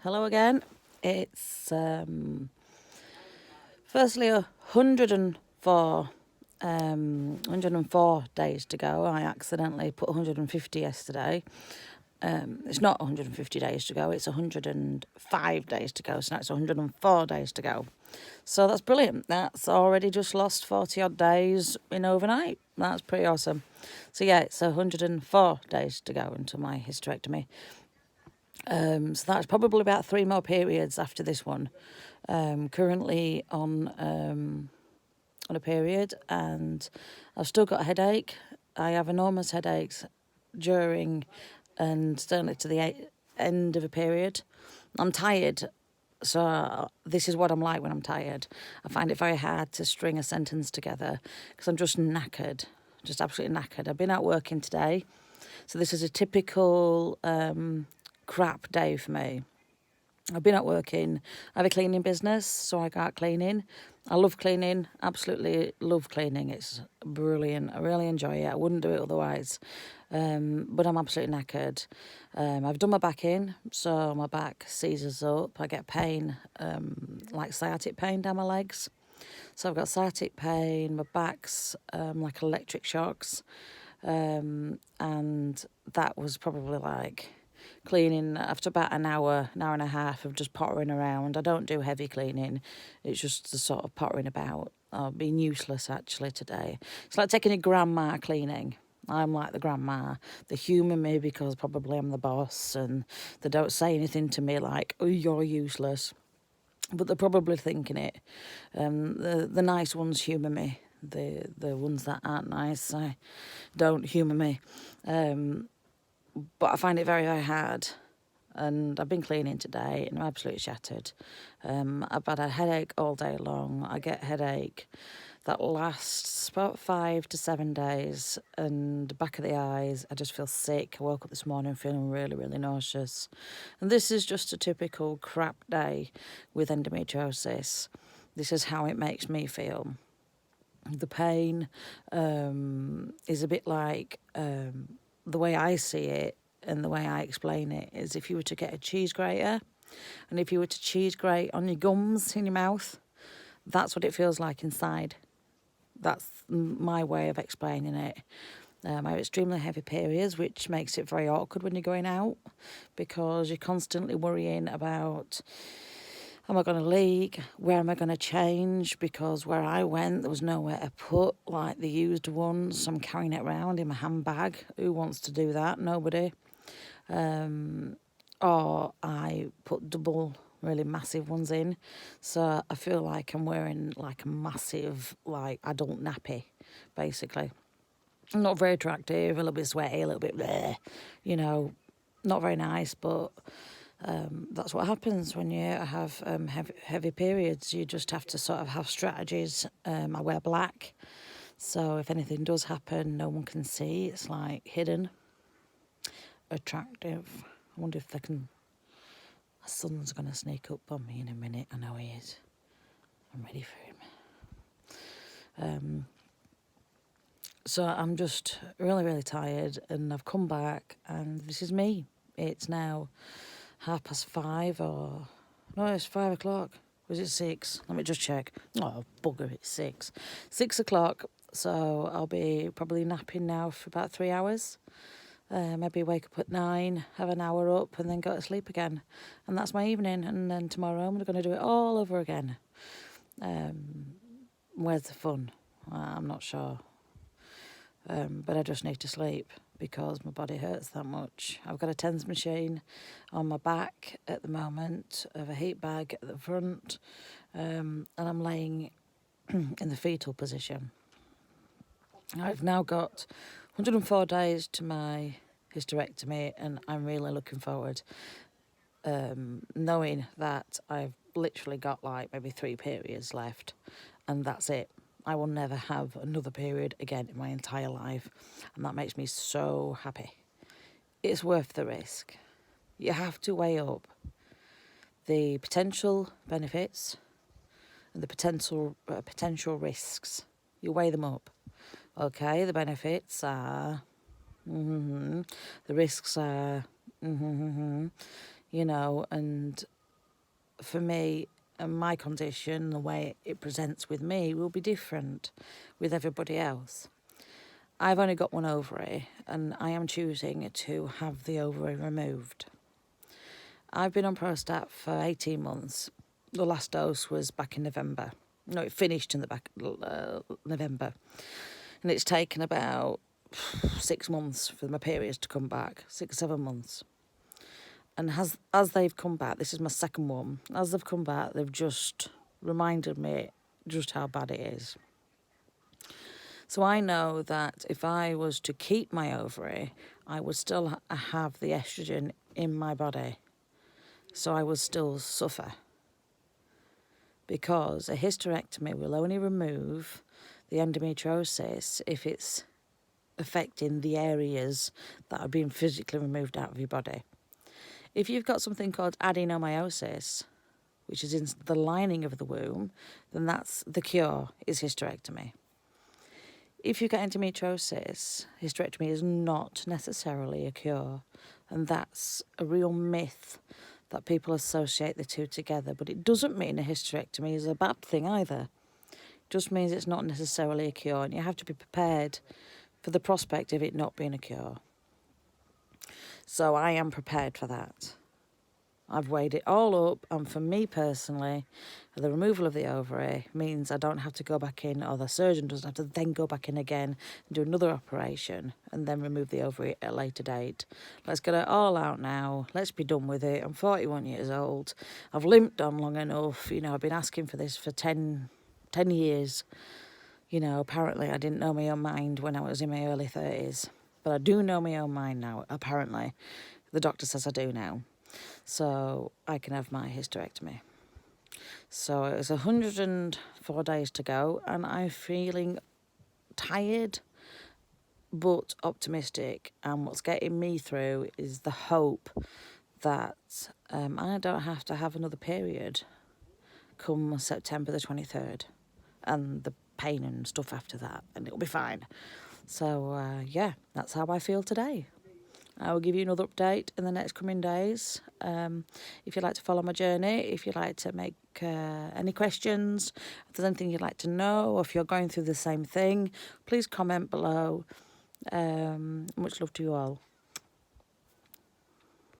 Hello again. It's firstly 104 days to go. I accidentally put 150 yesterday. It's not 150 days to go, it's 105 days to go, so now it's 104 days to go. So that's brilliant. That's already just lost 40 odd days in overnight. That's pretty awesome. So yeah, it's 104 days to go until my hysterectomy. So that's probably about 3 more periods after this one. Currently on a period, and I've still got a headache. I have enormous headaches during and certainly to the end of a period. I'm tired, so this is what I'm like when I'm tired. I find it very hard to string a sentence together because I'm just knackered, just absolutely knackered. I've been out working today, so this is a typical crap day for me. I've been out working. I have a cleaning business, so I go out cleaning. I love cleaning, absolutely love cleaning. It's brilliant. I really enjoy it. I wouldn't do it otherwise. But I'm absolutely knackered. I've done my back in, so my back seizes up. I get pain, like sciatic pain down my legs. So I've got sciatic pain, my back's like electric shocks. And that was probably like cleaning after about an hour and a half of just pottering around. I don't do heavy cleaning. It's just the sort of pottering about. I've been useless actually today. It's like taking a grandma cleaning. I'm like the grandma. They humour me because probably I'm the boss and they don't say anything to me like, oh, you're useless. But they're probably thinking it. The nice ones humour me. The ones that aren't nice, don't humour me. But I find it very, very hard. And I've been cleaning today and I'm absolutely shattered. I've had a headache all day long. I get headache that lasts about 5 to 7 days. And the back of the eyes, I just feel sick. I woke up this morning feeling really, really nauseous. And this is just a typical crap day with endometriosis. This is how it makes me feel. The pain is a bit like... the way I see it and the way I explain it is if you were to get a cheese grater and if you were to cheese grate on your gums in your mouth, that's what it feels like inside. That's my way of explaining it. I have extremely heavy periods, which makes it very awkward when you're going out because you're constantly worrying about... am I going to leak? Where am I going to change? Because where I went, there was nowhere to put, like the used ones. I'm carrying it around in my handbag. Who wants to do that? Nobody. Or I put double, really massive ones in. So I feel like I'm wearing like a massive, like adult nappy, basically. Not very attractive, a little bit sweaty, a little bit bleh, you know, not very nice, but... that's what happens when you have heavy periods. You just have to sort of have strategies. I wear black, so if anything does happen, no one can see. It's like hidden, attractive. I wonder if they can... my son's going to sneak up on me in a minute. I know he is. I'm ready for him. So I'm just really, really tired, and I've come back, and this is me. It's now 5:30 or... no, it's 5 o'clock. Was it 6? Let me just check. Oh, bugger, it's 6. 6 o'clock, so I'll be probably napping now for about 3 hours. Maybe wake up at 9, have an hour up, and then go to sleep again. And that's my evening, and then tomorrow I'm going to do it all over again. Where's the fun? I'm not sure. But I just need to sleep because my body hurts that much. I've got a TENS machine on my back at the moment. I have a heat bag at the front, and I'm laying in the fetal position. I've now got 104 days to my hysterectomy, and I'm really looking forward, knowing that I've literally got like maybe 3 periods left, and that's it. I will never have another period again in my entire life, and that makes me so happy. It's worth the risk. You have to weigh up the potential benefits and the potential risks. You weigh them up. Okay, the benefits are... the risks are... you know, and for me and my condition, the way it presents with me will be different with everybody else. I've only got one ovary and I am choosing to have the ovary removed. I've been on Prostat for 18 months. The last dose was back in November. No, it finished in the back November. And it's taken about 6 months for my periods to come back, 6 or 7 months. And as they've come back, this is my second one, as they've come back, they've just reminded me just how bad it is. So I know that if I was to keep my ovary, I would still have the estrogen in my body. So I would still suffer. Because a hysterectomy will only remove the endometriosis if it's affecting the areas that are being physically removed out of your body. If you've got something called adenomyosis, which is in the lining of the womb, then that's the cure, is hysterectomy. If you've got endometriosis, hysterectomy is not necessarily a cure. And that's a real myth that people associate the two together. But it doesn't mean a hysterectomy is a bad thing either. It just means it's not necessarily a cure. And you have to be prepared for the prospect of it not being a cure. So I am prepared for that. I've weighed it all up, and for me personally, the removal of the ovary means I don't have to go back in, or the surgeon doesn't have to then go back in again and do another operation and then remove the ovary at a later date. Let's get it all out now. Let's be done with it. I'm 41 years old. I've limped on long enough. You know, I've been asking for this for 10 years. You know, apparently I didn't know my own mind when I was in my early 30s. But I do know my own mind now, apparently. The doctor says I do now. So I can have my hysterectomy. So it's 104 days to go, and I'm feeling tired but optimistic. And what's getting me through is the hope that I don't have to have another period come September the 23rd, and the pain and stuff after that, and it'll be fine. So yeah, that's how I feel today. I will give you another update in the next coming days. If you'd like to follow my journey, if you'd like to make any questions, if there's anything you'd like to know, or if you're going through the same thing, please comment below. Much love to you all.